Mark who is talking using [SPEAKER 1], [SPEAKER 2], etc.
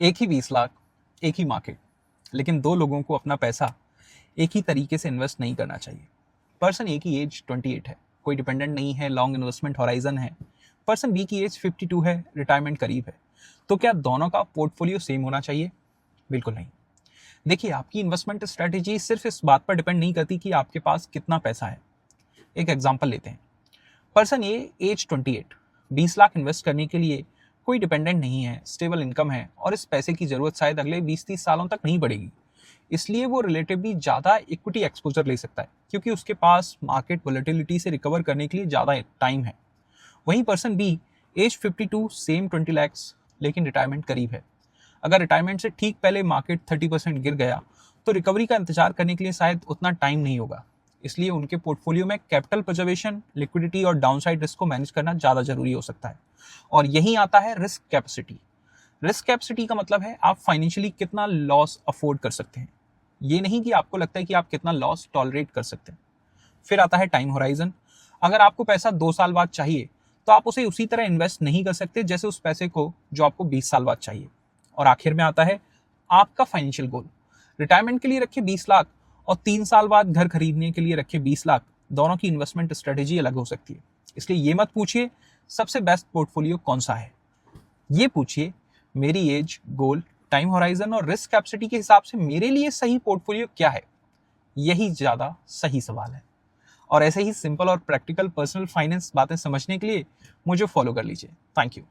[SPEAKER 1] एक ही 20 लाख, एक ही मार्केट, लेकिन दो लोगों को अपना पैसा एक ही तरीके से इन्वेस्ट नहीं करना चाहिए। पर्सन ए की एज 28 है, कोई डिपेंडेंट नहीं है, लॉन्ग इन्वेस्टमेंट हॉराइजन है। पर्सन बी की एज 52 है, रिटायरमेंट करीब है। तो क्या दोनों का पोर्टफोलियो सेम होना चाहिए? बिल्कुल नहीं। देखिए, आपकी इन्वेस्टमेंट स्ट्रेटेजी सिर्फ इस बात पर डिपेंड नहीं करती कि आपके पास कितना पैसा है। एक एग्जांपल लेते हैं। पर्सन ए एज 28, 20 लाख इन्वेस्ट करने के लिए कोई डिपेंडेंट नहीं है, स्टेबल इनकम है और इस पैसे की जरूरत शायद अगले 20-30 सालों तक नहीं पड़ेगी। इसलिए वो रिलेटिवली ज़्यादा इक्विटी एक्सपोजर ले सकता है, क्योंकि उसके पास मार्केट वोलेटिलिटी से रिकवर करने के लिए ज़्यादा टाइम है। वहीं person B age 52, same 20 lakhs, लेकिन रिटायरमेंट करीब है। अगर रिटायरमेंट से ठीक पहले मार्केट 30% गिर गया तो रिकवरी का इंतजार करने के लिए शायद उतना टाइम नहीं होगा। इसलिए उनके पोर्टफोलियो में कैपिटल प्रिजर्वेशन, लिक्विडिटी और डाउनसाइड रिस्क को मैनेज करना ज़्यादा जरूरी हो सकता है। और यही आता है रिस्क कैपेसिटी। रिस्क कैपेसिटी का मतलब है आप फाइनेंशियली कितना लॉस अफोर्ड कर सकते हैं, ये नहीं कि आपको लगता है कि आप कितना लॉस टॉलरेट कर सकते हैं। फिर आता है टाइम होराइजन। अगर आपको पैसा 2 साल बाद चाहिए तो आप उसे उसी तरह इन्वेस्ट नहीं कर सकते जैसे उस पैसे को जो आपको 20 साल बाद चाहिए। और आखिर में आता है आपका फाइनेंशियल गोल। रिटायरमेंट के लिए रखे 20 लाख और 3 साल बाद घर खरीदने के लिए रखे 20 लाख, दोनों की इन्वेस्टमेंट स्ट्रेटेजी अलग हो सकती है। इसलिए ये मत पूछिए सबसे बेस्ट पोर्टफोलियो कौन सा है, ये पूछिए मेरी एज, गोल, टाइम होराइजन और रिस्क कैपेसिटी के हिसाब से मेरे लिए सही पोर्टफोलियो क्या है। यही ज्यादा सही सवाल है। और ऐसे ही सिंपल और प्रैक्टिकल पर्सनल फाइनेंस बातें समझने के लिए मुझे फॉलो कर लीजिए। Thank you.